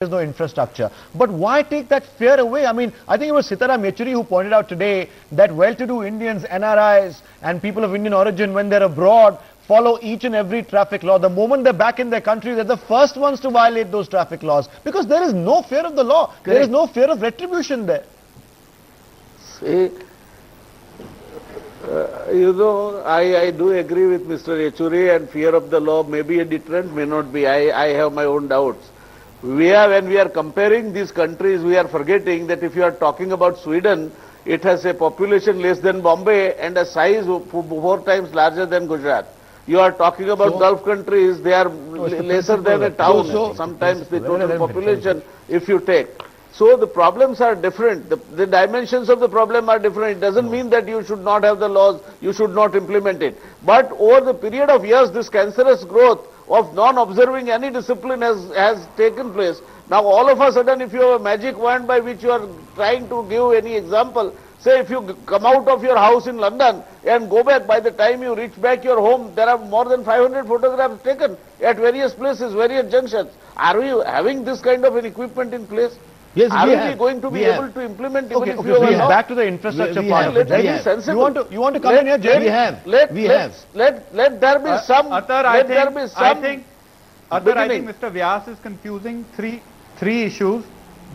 there's no infrastructure. But why take that fear away? I mean, I think it was Sitaram Yechuri who pointed out today that well-to-do Indians, NRIs and people of Indian origin, when they're abroad, follow each and every traffic law. The moment they're back in their country, they're the first ones to violate those traffic laws because there is no fear of the law. Correct. There is no fear of retribution there. See, I do agree with Mr. Yechuri, and fear of the law may be a deterrent, may not be. I have my own doubts. When we are comparing these countries, we are forgetting that if you are talking about Sweden, it has a population less than Bombay and a size 4 times larger than Gujarat. You are talking about Gulf countries, they are lesser than a town, sometimes the total population, if you take. So the problems are different. The dimensions of the problem are different. It doesn't mean that you should not have the laws, you should not implement it. But over the period of years, this cancerous growth of non-observing any discipline has taken place. Now all of a sudden, if you have a magic wand by which you are trying to give any example, say if you come out of your house in London and go back, by the time you reach back your home, there are more than 500 photographs taken at various places, various junctions. Are we having this kind of an equipment in place? Yes, are we going to be able to implement even if you have a law? Back to the infrastructure part of it. Let be sensible. You want to come in here, Jaiveer? Let there be some. I think Mr. Vyas is confusing three issues.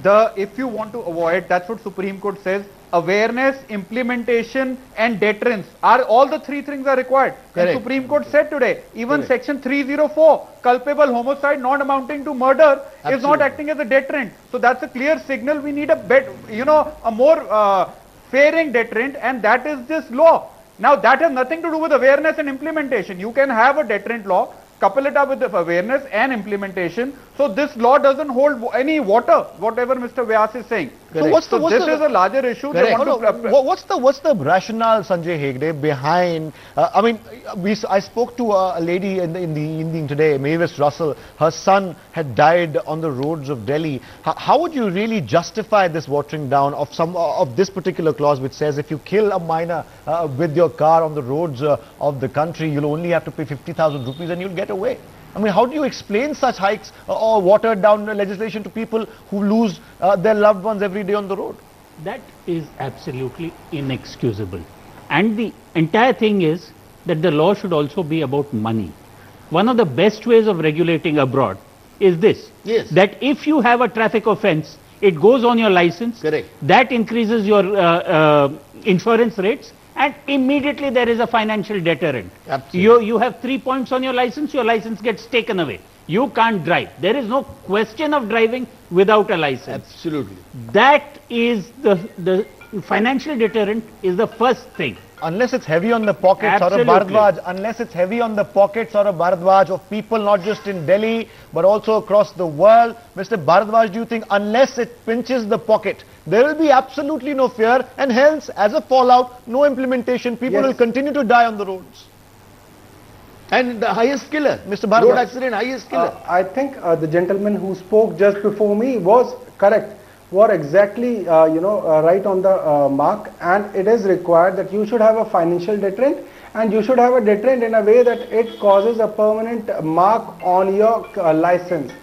If you want to avoid, that's what Supreme Court says. Awareness, implementation, and deterrence are all the three things are required. Correct. And Supreme Court said today, even Correct. Section 304, culpable homicide not amounting to murder is not acting as a deterrent. So that's a clear signal. We need a more fairing deterrent, and that is this law. Now that has nothing to do with awareness and implementation. You can have a deterrent law, couple it up with the awareness and implementation. So this law doesn't hold any water, whatever Mr. Vyas is saying. Correct. So this is a larger issue. What's the rationale, Sanjay Hegde, behind? I spoke to a lady in the evening today, Mavis Russell. Her son had died on the roads of Delhi. How would you really justify this watering down of this particular clause, which says if you kill a minor with your car on the roads of the country, you'll only have to pay 50,000 rupees and you'll get away? I mean, how do you explain such hikes or watered down legislation to people who lose their loved ones every day on the road? That is absolutely inexcusable. And the entire thing is that the law should also be about money. One of the best ways of regulating abroad is this. Yes. That if you have a traffic offense, it goes on your license. Correct. That increases your insurance rates. And immediately there is a financial deterrent. Absolutely. You have 3 points on your license gets taken away. You can't drive. There is no question of driving without a license. Absolutely. That is the financial deterrent is the first thing. Unless it's heavy on the pockets or a Bharadwaj, of people not just in Delhi but also across the world. Mr. Bharadwaj, do you think unless it pinches the pocket, there will be absolutely no fear and hence as a fallout, no implementation, people will continue to die on the roads? And the highest killer, Mr. Bharadwaj. Road accident, highest killer. I think the gentleman who spoke just before me was correct. Were exactly right on the mark, and it is required that you should have a financial deterrent, and you should have a deterrent in a way that it causes a permanent mark on your license,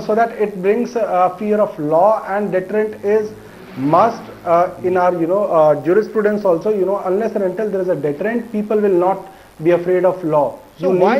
so that it brings a fear of law, and deterrent is must in our jurisprudence also. Unless and until there is a deterrent, people will not be afraid of law. So why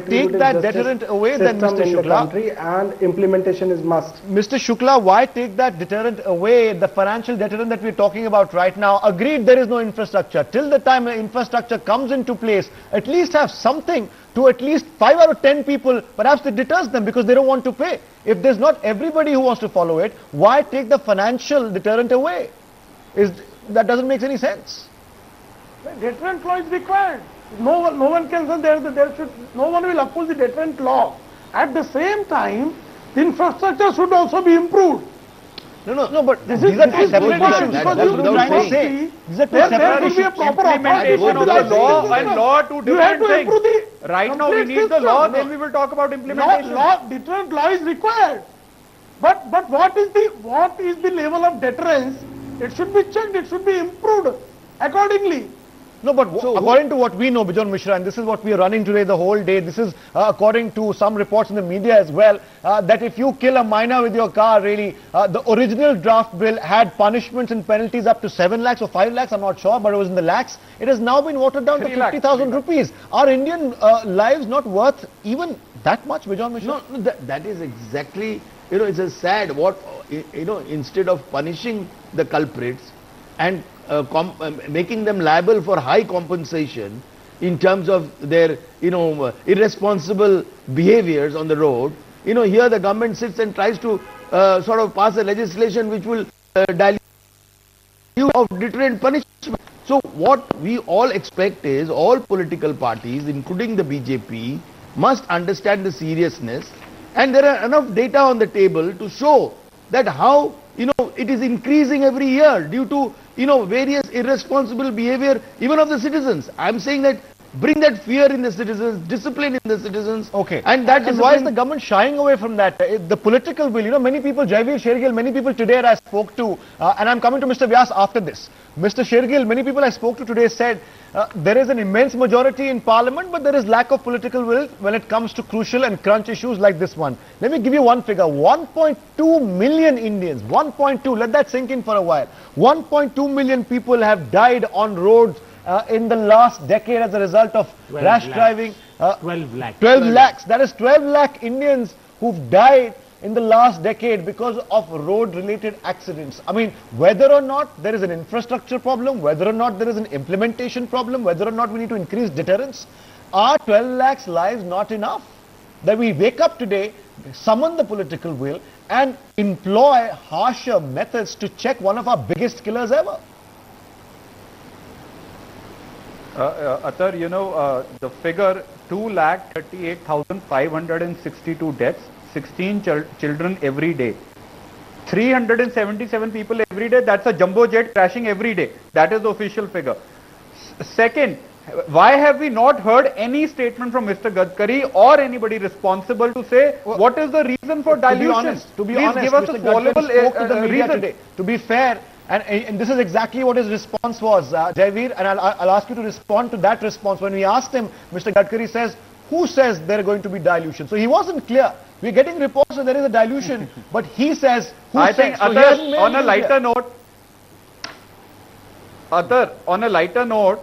take that deterrent away then, Mr. Shukla? And implementation is must. Mr. Shukla, why take that deterrent away, the financial deterrent that we're talking about right now? Agreed, there is no infrastructure. Till the time infrastructure comes into place, at least have something to at least 5 out of 10 people, perhaps it deters them because they don't want to pay. If there's not everybody who wants to follow it, why take the financial deterrent away? That doesn't make any sense. The deterrent law is required. No one can say no one will oppose the deterrent law. At the same time, the infrastructure should also be improved. No, but these are two separate issues. That's what I'm trying to say. These are two separate issues. Implementation of the law and law two different things. Right now we need the law, then we will talk about implementation. Deterrent law is required. But what is the level of deterrence? It should be checked, it should be improved accordingly. No, but according to what we know, Bijon Mishra, and this is what we are running today the whole day, this is according to some reports in the media as well, that if you kill a minor with your car, really, the original draft bill had punishments and penalties up to 7 lakhs or 5 lakhs, I'm not sure, but it was in the lakhs. It has now been watered down to 50,000 rupees. Are Indian lives not worth even that much, Bijon Mishra? No, that is exactly, it's a sad what, instead of punishing the culprits and making them liable for high compensation in terms of their, irresponsible behaviors on the road, here the government sits and tries to sort of pass a legislation which will dilute of deterrent punishment. So what we all expect is all political parties, including the BJP, must understand the seriousness, and there are enough data on the table to show that how it is increasing every year due to various irresponsible behavior even of the citizens. I am saying that bring that fear in the citizens, discipline in the citizens. Okay. And that and why is the government shying away from that? The political will, many people, Jaiveer, Shergill, many people today I spoke to, and I'm coming to Mr. Vyas after this. Mr. Shergill, many people I spoke to today said there is an immense majority in parliament, but there is lack of political will when it comes to crucial and crunch issues like this one. Let me give you one figure. 1.2 million Indians, 1.2, let that sink in for a while. 1.2 million people have died on roads in the last decade as a result of rash driving. 12 lakhs. 12 lakhs. That is 12 lakh Indians who've died in the last decade because of road-related accidents. I mean, whether or not there is an infrastructure problem, whether or not there is an implementation problem, whether or not we need to increase deterrence, are 12 lakhs lives not enough? That we wake up today, summon the political will, and employ harsher methods to check one of our biggest killers ever. Atar, the figure 2,38,562 deaths, 16 children every day. 377 people every day, that's a jumbo jet crashing every day. That is the official figure. Second, why have we not heard any statement from Mr. Gadkari or anybody responsible to say what is the reason for dilution? To be Please honest, give us Mr. a Gadkari plausible spoke to the media reason. today. To be fair, and this is exactly what his response was, Jaiveer, and I'll ask you to respond to that response. When we asked him, Mr. Gadkari says, who says there are going to be dilution? So he wasn't clear. We're getting reports that there is a dilution, but he says, who I says? think, So Atar, on a lighter note,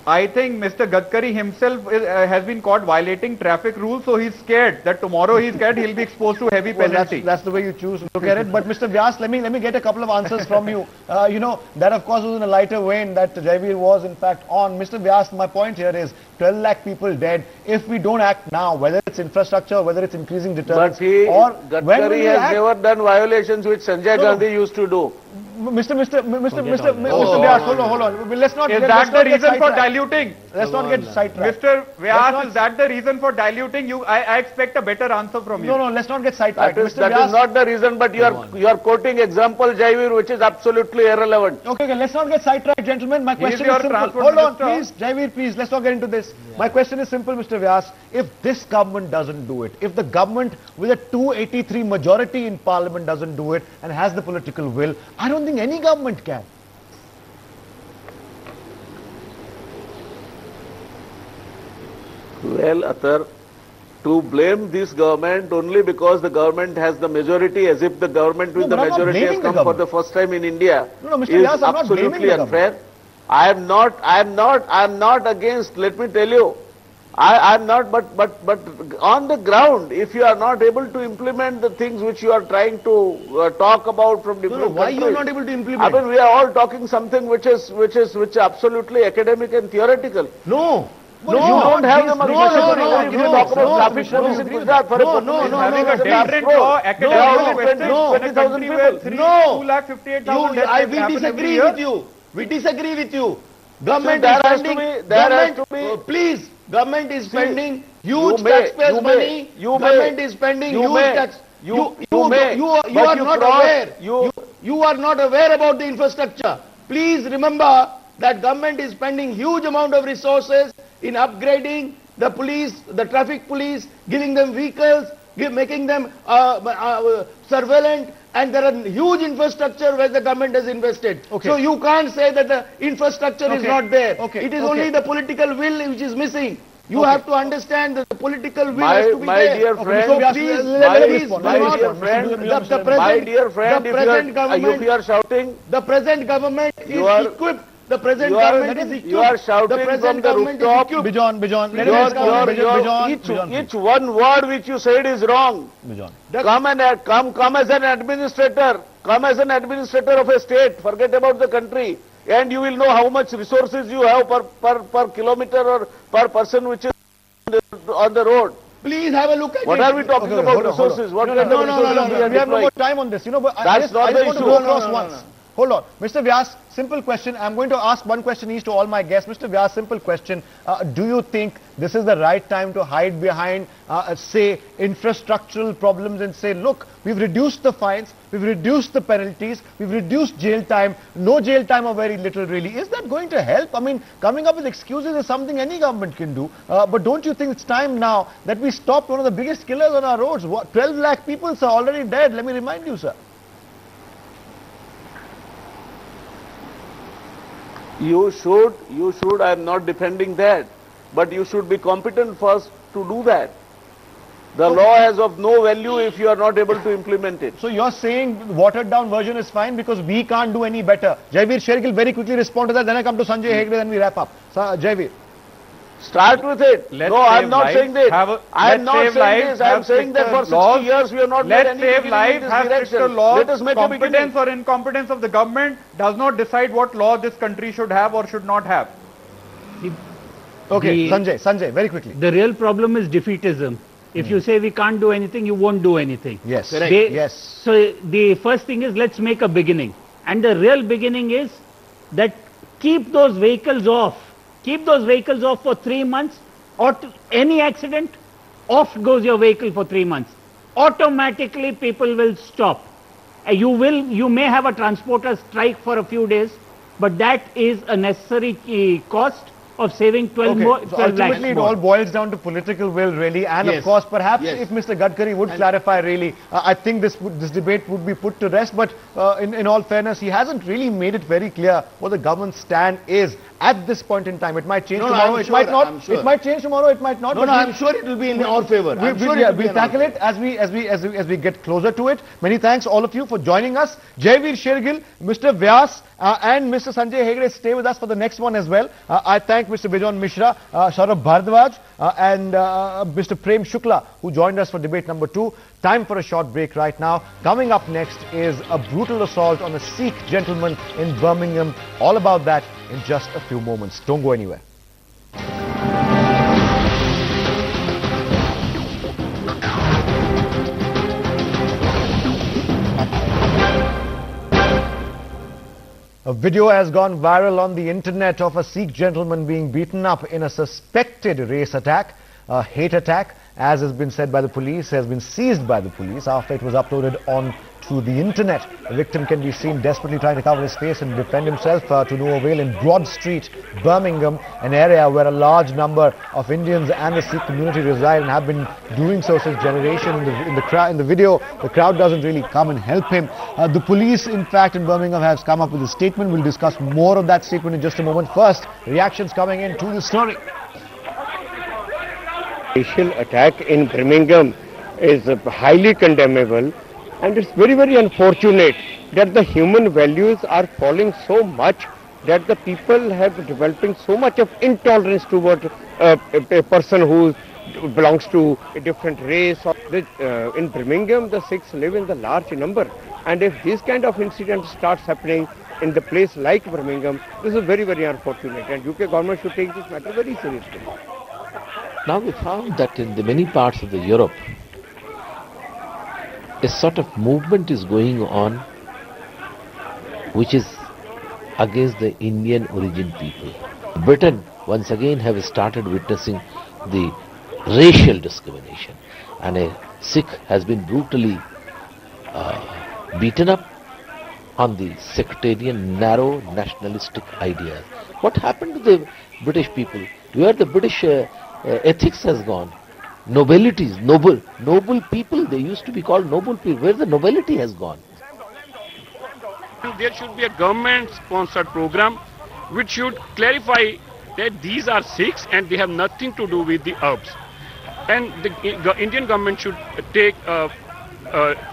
I think Mr. Gadkari himself has been caught violating traffic rules, so he's scared that tomorrow he'll be exposed to heavy penalty. That's the way you choose to look at it. But Mr. Vyas, let me get a couple of answers from you. That of course was in a lighter vein that Jaiveer was in fact on. Mr. Vyas, my point here is 12 lakh people dead. If we don't act now, whether it's infrastructure, whether it's increasing deterrence, Gadkari has never done violations which Sanjay Gandhi used to do. Mr. Vyas, hold on. Let's not. Is that the reason for diluting? Let's not get sidetracked. Mr. Vyas, is that the reason for diluting? I expect a better answer from you. No, let's not get sidetracked. That is not the reason, but you are quoting example, Jaiveer, which is absolutely irrelevant. Okay, let's not get sidetracked, gentlemen. My question is simple. Hold on, please, Jaiveer, please. Let's not get into this. My question is simple, Mr. Vyas. If this government doesn't do it, if the government with a 283 majority in parliament doesn't do it and has the political will, I don't think any government can. Well, Atar, to blame this government only because the government has the majority, as if the government with the majority has come for the first time in India, is absolutely unfair. I am not against, let me tell you, I am not, but on the ground, if you are not able to implement the things which you are trying to talk about from different why countries, you are not able to implement? I mean, we are all talking something which is absolutely academic and theoretical. No. You don't have the money. If you talk about traffic police in Gujarat, for Having a deterrent law, academic question, 2,58,000 we disagree with you. We disagree with you. Government please, government is spending huge taxpayers' money. Government is spending huge tax. You are not aware. You are not aware about the infrastructure. Please remember that government is spending huge amount of resources in upgrading the police, the traffic police, giving them vehicles, making them surveillant, and there are huge infrastructure where the government has invested. Okay. So you can't say that the infrastructure is not there. Okay. It is only the political will which is missing. You have to understand that the political will has to be my there. dear friend, So please, please do my not- dear friend, the my dear friend, the present if government, you are shouting, the present government is You are- equipped. The present you are- government is equipped. you are shouting the present from the government is rooftop. equipped. Bijon, let me each one word which you said is wrong. Come as an administrator. Come as an administrator of a state. Forget about the country, and you will know how much resources you have per kilometer or per person which is on the road. Please have a look at What it. are we talking about? hold on. Resources? What kind of no, resources we are We have no more deploying? time on this. You know, but I That's just not the want to issue. go No, across no, once. no. Hold on. Mr. Vyas, simple question. I'm going to ask one question each to all my guests. Mr. Vyas, simple question. Do you think this is the right time to hide behind, say, infrastructural problems and say, look, we've reduced the fines, we've reduced the penalties, we've reduced jail time, no jail time or very little really. Is that going to help? I mean, coming up with excuses is something any government can do. But don't you think it's time now that we stop one of the biggest killers on our roads? 12 lakh people are already dead. Let me remind you, sir. You should, I am not defending that, but you should be competent first to do that. The law has of no value if you are not able to implement it. So you're saying watered down version is fine because we can't do any better. Jaiveer, Shergill, very quickly respond to that, then I come to Sanjay Hegde, then we wrap up. Jaiveer. Start with it. Let's No, I am save not lives. saying this. I am let's not save saying lives, this. I am have saying that for stricter 60 years we have not made Let's any save beginning in lives, this have stricter direction. laws. Let us make a beginning. Competence or incompetence of the government does not decide what law this country should have or should not have. Okay, Sanjay, very quickly. The real problem is defeatism. If you say we can't do anything, you won't do anything. Yes, Correct. yes. So the first thing is let's make a beginning. And the real beginning is that keep those vehicles off. Keep those vehicles off for 3 months, or any accident, off goes your vehicle for 3 months. Automatically people will stop. You may have a transporter strike for a few days, but that is a necessary cost of saving 12 more. So ultimately it all boils down to political will really, and of course perhaps if Mr. Gadkari would clarify really, I think this debate would be put to rest, but in all fairness he hasn't really made it very clear what the government's stand is at this point in time. It might change tomorrow, it might not. It might change tomorrow, it might not. No, I'm sure it will be in our favor. We'll tackle it as we get closer to it. Many thanks all of you for joining us. Jaiveer, Shergill, Mr. Vyas and Mr. Sanjay Hegde stay with us for the next one as well. I thank Mr. Bijon Mishra, Saurabh Bhardwaj and Mr. Prem Shukla who joined us for debate number 2. Time for a short break right now. Coming up next is a brutal assault on a Sikh gentleman in Birmingham. All about that in just a few moments. Don't go anywhere. A video has gone viral on the internet of a Sikh gentleman being beaten up in a suspected race attack. A hate attack, as has been said by the police, has been seized by the police after it was uploaded onto the internet. The victim can be seen desperately trying to cover his face and defend himself to no avail in Broad Street, Birmingham, an area where a large number of Indians and the Sikh community reside and have been doing so since generation. In the video, the crowd doesn't really come and help him. The police, in fact, in Birmingham has come up with a statement. We'll discuss more of that statement in just a moment. First, reactions coming in to the story. Racial attack in Birmingham is highly condemnable, and it's very, very unfortunate that the human values are falling so much that the people have developing so much of intolerance toward a person who belongs to a different race. In Birmingham, the Sikhs live in the large number, and if this kind of incident starts happening in the place like Birmingham, this is very, very unfortunate, and UK government should take this matter very seriously. Now we found that in the many parts of the Europe, a sort of movement is going on which is against the Indian origin people. Britain once again have started witnessing the racial discrimination, and a Sikh has been brutally beaten up on the sectarian, narrow, nationalistic ideas. What happened to the British people? Where the British ethics has gone? nobilities, noble people. They used to be called noble people. Where the nobility has gone? There should be a government-sponsored program which should clarify that these are Sikhs and they have nothing to do with the herbs. And the Indian government should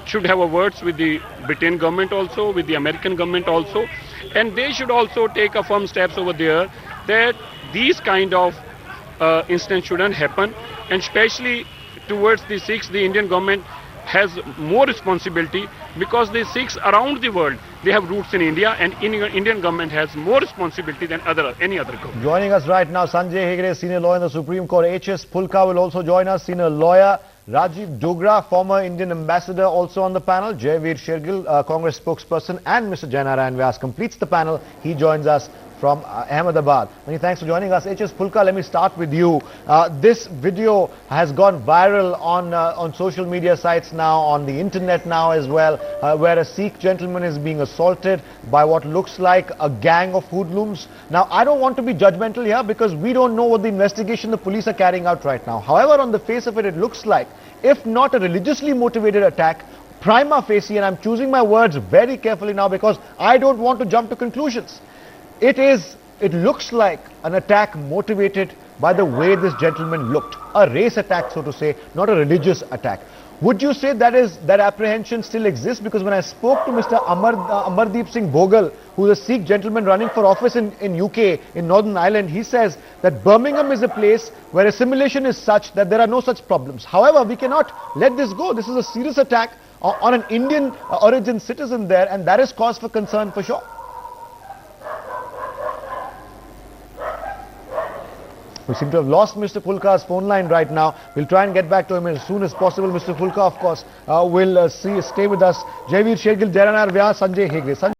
should have a words with the Britain government also, with the American government also, and they should also take a firm steps over there that these kind of incidents shouldn't happen, and especially towards the Sikhs, the Indian government has more responsibility because the Sikhs around the world, they have roots in India, and Indian government has more responsibility than any other government. Joining us right now, Sanjay Hegde, senior lawyer in the Supreme Court. H.S. Pulka will also join us, senior lawyer. Rajiv Dogra, former Indian ambassador, also on the panel. Jaiveer, Shergill, Congress spokesperson, and Mr. Jainarayan Vyas completes the panel. He joins us from Ahmedabad. Many thanks for joining us. H.S. Pulka, let me start with you. This video has gone viral on social media sites now, on the internet now as well, where a Sikh gentleman is being assaulted by what looks like a gang of hoodlums. Now, I don't want to be judgmental here because we don't know what the investigation the police are carrying out right now. However, on the face of it, it looks like, if not a religiously motivated attack, prima facie, and I'm choosing my words very carefully now because I don't want to jump to conclusions. It looks like an attack motivated by the way this gentleman looked. A race attack, so to say, not a religious attack. Would you say that apprehension still exists? Because when I spoke to Mr. Amardeep Singh Bhogal, who is a Sikh gentleman running for office in UK, in Northern Ireland, he says that Birmingham is a place where assimilation is such that there are no such problems. However, we cannot let this go. This is a serious attack on an Indian origin citizen there, and that is cause for concern for sure. We seem to have lost Mr. Pulka's phone line right now. We'll try and get back to him as soon as possible. Mr. Pulka, of course, will stay with us. Jaiveer, Shergill, Jainarayan Vyas, Sanjay Hegde.